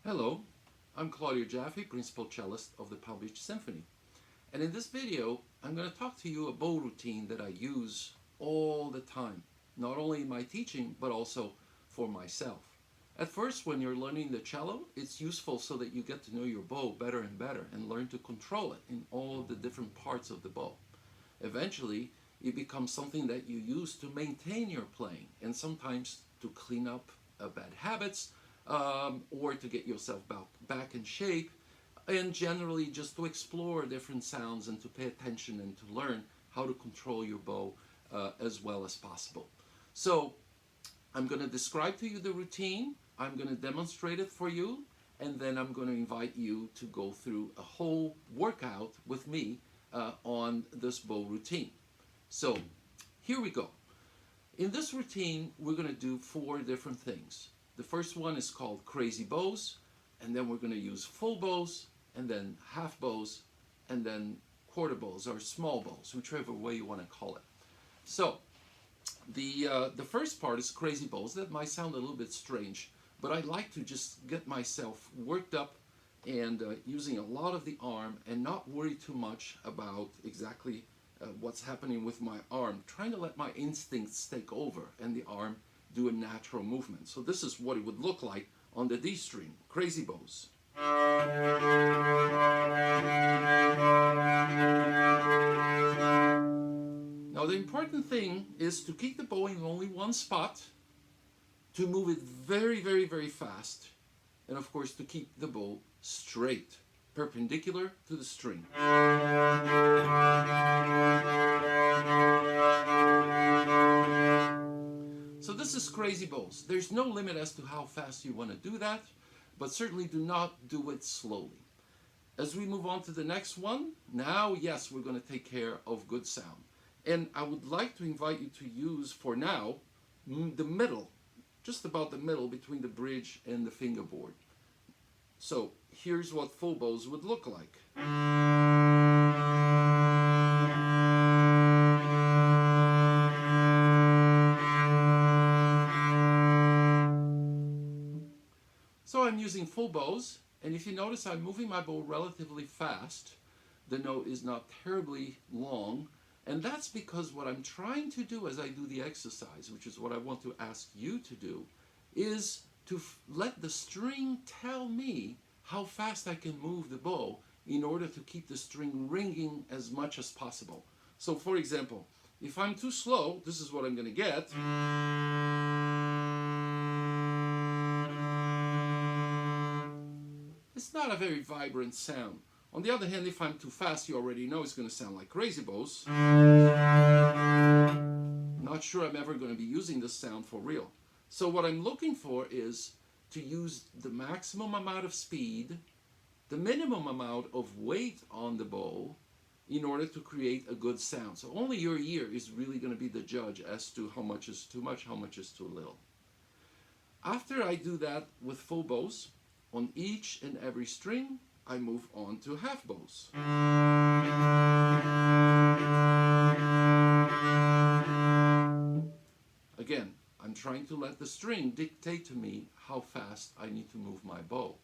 Hello, I'm Claudio Jaffé, Principal Cellist of the Beach Symphony. And in this video, I'm going to talk to you a bow routine that I use all the time, not only in my teaching, but also for myself. At first, when you're learning the cello, it's useful so that you get to know your bow better and better and learn to control it in all the different parts of the bow. Eventually, it becomes something that you use to maintain your playing and sometimes to clean up bad habits, or to get yourself back in shape, and generally just to explore different sounds and to pay attention and to learn how to control your bow as well as possible. So I'm going to describe to you the routine, I'm going to demonstrate it for you, and then I'm going to invite you to go through a whole workout with me on this bow routine. So here we go. In this routine, we're going to do 4 different things. The first one is called crazy bows, and then we're going to use full bows, and then half bows, and then quarter bows or small bows, whichever way you want to call it. So the first part is crazy bows. That might sound a little bit strange, but I like to just get myself worked up and using a lot of the arm and not worry too much about exactly what's happening with my arm, trying to let my instincts take over and the arm do a natural movement. So this is what it would look like on the D string, crazy bows. Now the important thing is to keep the bow in only one spot, to move it very, very, very fast, and of course to keep the bow straight, perpendicular to the string. So this is crazy bows. There's no limit as to how fast you want to do that, but certainly do not do it slowly. As we move on to the next one, now yes, we're going to take care of good sound. And I would like to invite you to use, for now, the middle, just about the middle between the bridge and the fingerboard. So here's what full bows would look like. So I'm using full bows, and if you notice I'm moving my bow relatively fast. The note is not terribly long, and that's because what I'm trying to do as I do the exercise, which is what I want to ask you to do, is to let the string tell me how fast I can move the bow in order to keep the string ringing as much as possible. So for example, if I'm too slow, this is what I'm going to get. It's not a very vibrant sound. On the other hand, if I'm too fast, you already know it's going to sound like crazy bows. Not sure I'm ever going to be using this sound for real. So what I'm looking for is to use the maximum amount of speed, the minimum amount of weight on the bow in order to create a good sound. So only your ear is really going to be the judge as to how much is too much, how much is too little. After I do that with full bows, on each and every string, I move on to half bows. Again, I'm trying to let the string dictate to me how fast I need to move my bow.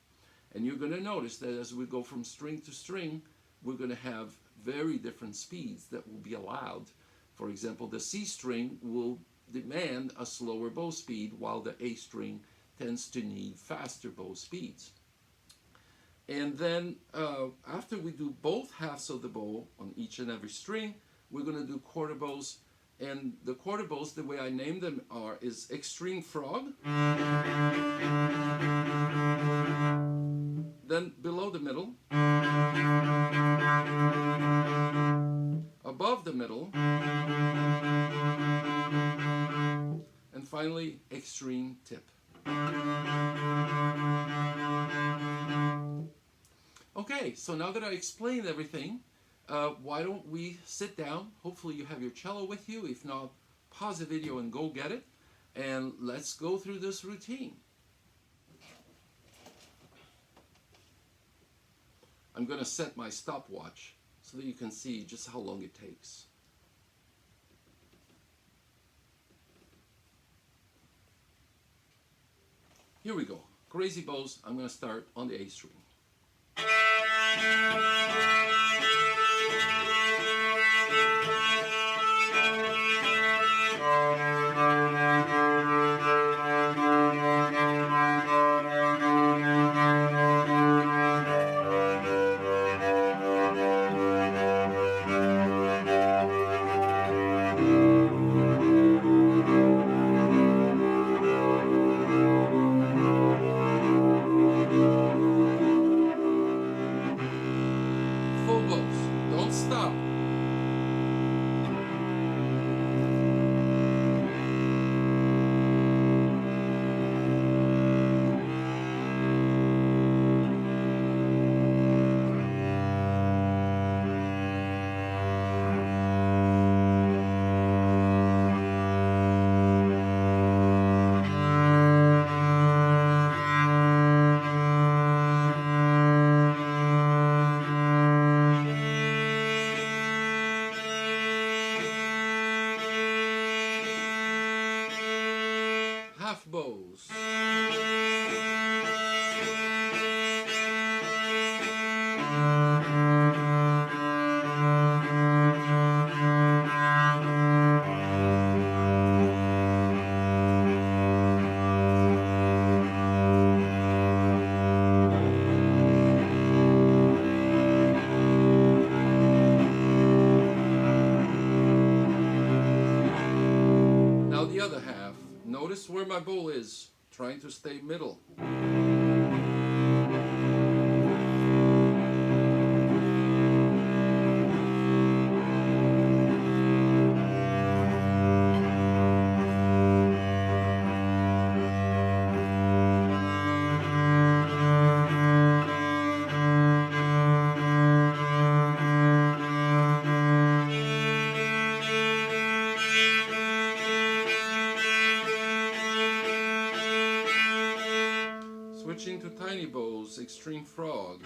And you're going to notice that as we go from string to string, we're going to have very different speeds that will be allowed. For example, the C string will demand a slower bow speed, while the A string tends to need faster bow speeds. And then after we do both halves of the bow on each and every string, we're going to do quarter bows. And the quarter bows, the way I name them is extreme frog, then below the middle, above the middle, and finally extreme tip. Okay, so now that I explained everything, why don't we sit down? Hopefully you have your cello with you. If not, pause the video and go get it. And let's go through this routine. I'm going to set my stopwatch so that you can see just how long it takes. Here we go. crazy bows, I'm going to start on the A string. Full bows, don't stop. Half bows. Now the other half. Notice where my bow is, trying to stay middle. Switching to tiny bows, extreme frog.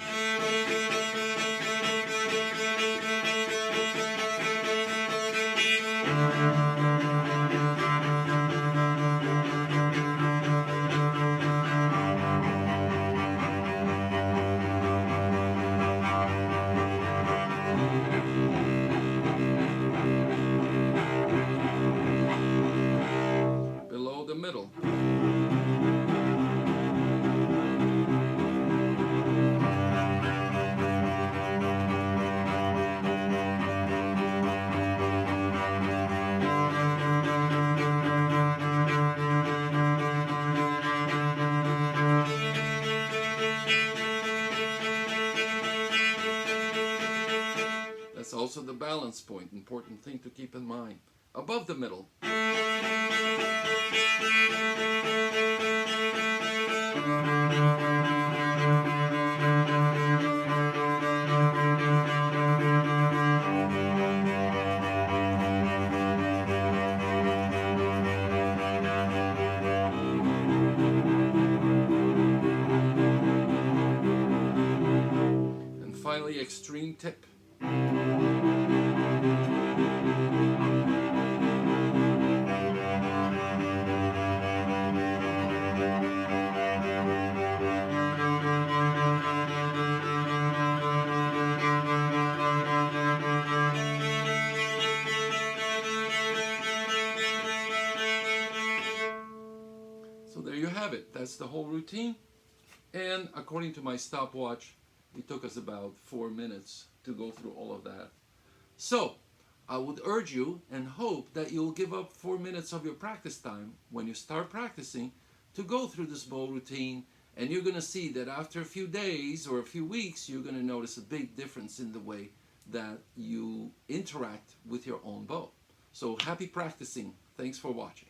Below the middle. That's also the balance point, important thing to keep in mind. Above the middle. And finally, extreme tip. So there you have it. That's the whole routine. And according to my stopwatch, it took us about 4 minutes to go through all of that. So I would urge you and hope that you'll give up 4 minutes of your practice time when you start practicing to go through this bow routine, and you're going to see that after a few days or a few weeks, you're going to notice a big difference in the way that you interact with your own bow. So happy practicing. Thanks for watching.